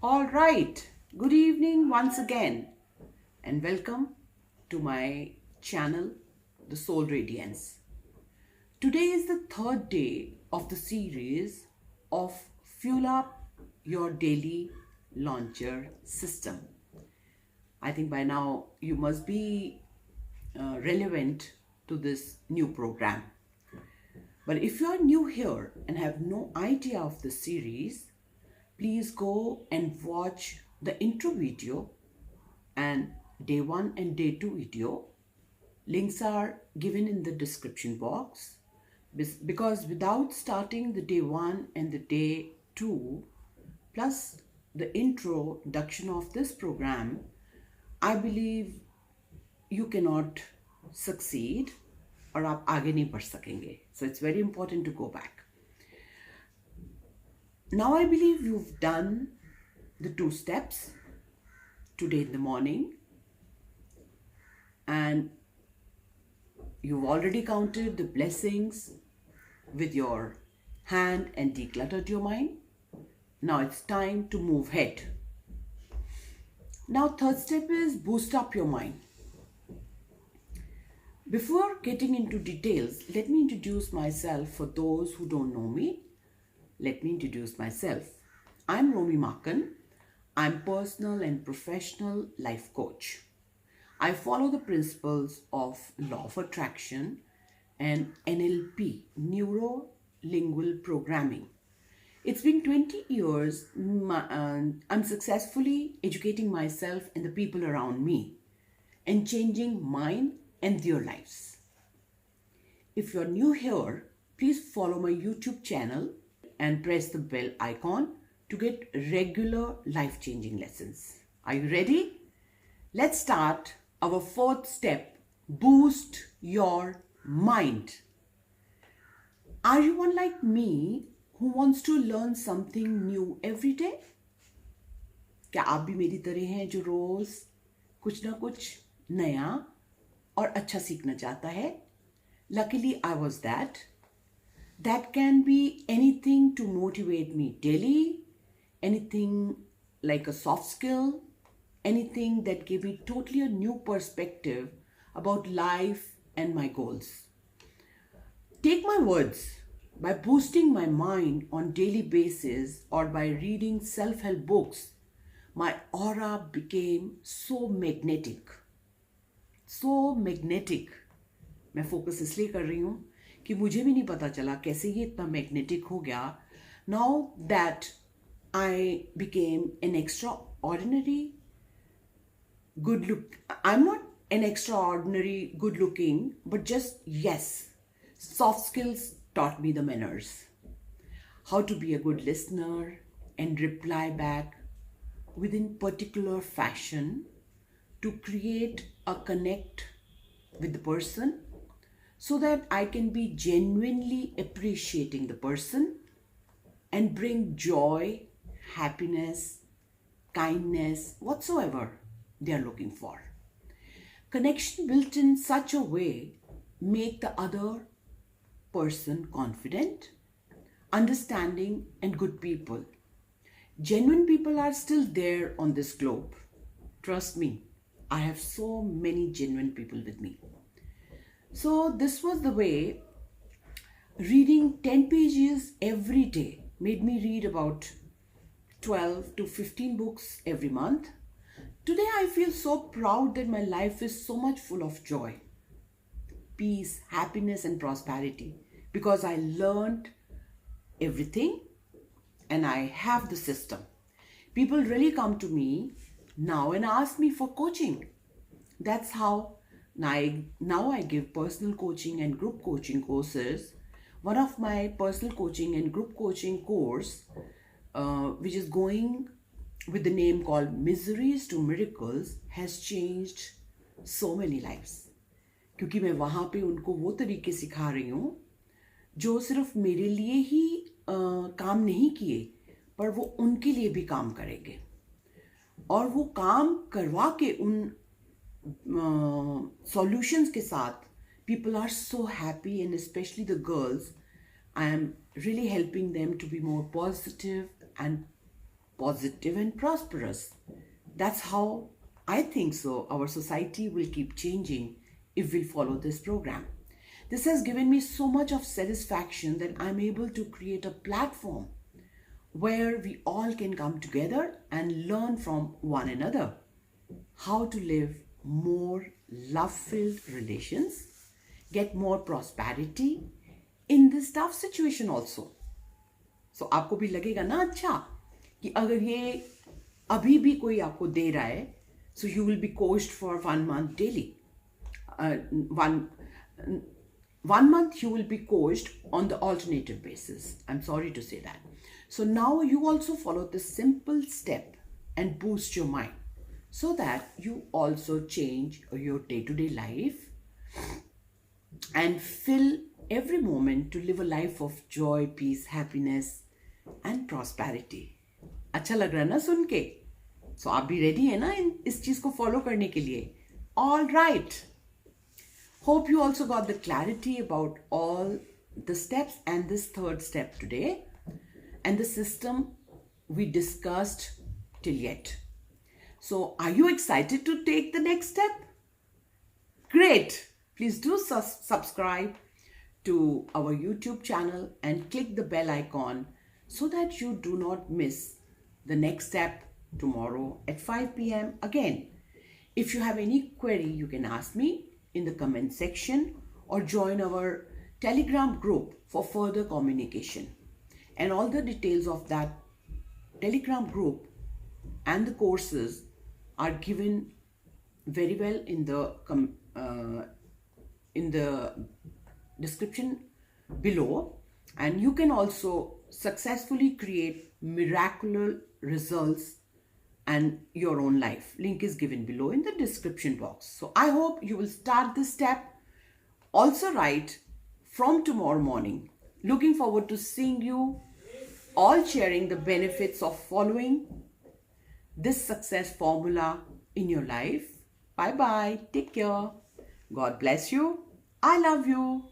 All right. Good evening once again, and welcome to my channel, The Soul Radiance. Today is the third day of the series of Fuel Up Your Daily Launcher System. I think by now you must be relevant to this new program. But if you are new here and have no idea of the series, please go and watch the intro video and day 1 and day 2 video. Links are given in the description box because without starting the day 1 and the day 2 plus the introduction of this program, I believe you cannot succeed और आप आगे नहीं बढ़ सकेंगे. So it's very important to go back. Now I believe you've done the 2 steps today in the morning, and you've already counted the blessings with your hand and decluttered your mind. Now it's time to move ahead. Now third step is boost up your mind. Before getting into details, let me introduce myself for those who don't know me. Let me introduce myself. I'm Romi Makan. I'm personal and professional life coach. I follow the principles of law of attraction and NLP, neuro lingual programming. It's been 20 years and I'm successfully educating myself and the people around me and changing mine and their lives. If you're new here, please follow my YouTube channel and press the bell icon to get regular life-changing lessons. Are you ready? Let's start our fourth step, boost your mind. Are you one like me who wants to learn something new every day? क्या आप भी मेरी तरह हैं जो रोज कुछ ना कुछ नया और अच्छा सीखना चाहता है? Luckily, I was that. That can be anything to motivate me daily, anything like a soft skill, anything that gave me totally a new perspective about life and my goals. Take my words, by boosting my mind on daily basis or by reading self-help books, my aura became so magnetic. So magnetic. मैं focus इसलिए कर रही हूँ कि मुझे भी नहीं पता चला कैसे ये इतना मैग्नेटिक हो गया. Now that I became an extraordinary good look. I'm not an extraordinary good looking, but just yes, soft skills taught me the manners. How to be a good listener and reply back within particular fashion to create a connect with the person so that I can be genuinely appreciating the person and bring joy, happiness, kindness, whatsoever they are looking for. Connection built in such a way make the other person confident, understanding, and good people. Genuine people are still there on this globe. Trust me, I have so many genuine people with me. So this was the way reading 10 pages every day made me read about 12 to 15 books every month. Today I feel so proud that my life is so much full of joy, peace, happiness, and prosperity because I learned everything and I have the system. People really come to me now and ask me for coaching. That's how now I give personal coaching and group coaching courses. One of my personal coaching and group coaching course, which is going with the name called Miseries to Miracles, has changed so many lives. क्योंकि मैं वहाँ पे उनको वो तरीके सिखा रही हूँ जो सिर्फ मेरे लिए ही काम नहीं किए, पर वो उनके लिए भी काम करेंगे और वो काम करवा के उन solutions के साथ people are so happy, and especially the girls, I am really helping them to be more positive and positive and prosperous. That's how I think so. Our society will keep changing if we follow this program. This has given me so much of satisfaction that I'm able to create a platform where we all can come together and learn from one another how to live more love-filled relations, get more prosperity in this tough situation also. So आपको भी लगेगा ना अच्छा कि अगर ये अभी भी कोई आपको दे रहा है, so you will be coached for 1 month daily. One month you will be coached on the alternative basis. I'm sorry to say that. So now you also follow this simple step and boost your mind so that you also change your day-to-day life and fill every moment to live a life of joy, peace, happiness and prosperity. अच्छा लग रहा है ना सुन के? So आप भी ready है ना इस चीज को follow करने के लिए? All right. Hope you also got the clarity about all the steps and this third step today and the system we discussed till yet. So are you excited to take the next step? Great. Please do subscribe to our YouTube channel and click the bell icon so that you do not miss the next step tomorrow at 5 p.m. again. If you have any query, you can ask me in the comment section or join our Telegram group for further communication. And all the details of that Telegram group and the courses are given very well in the description below, and you can also successfully create miraculous results and your own life. Link is given below in the description box. So I hope you will start this step also right from tomorrow morning. Looking forward to seeing you all sharing the benefits of following this success formula in your life. Bye bye. Take care. God bless you. I love you.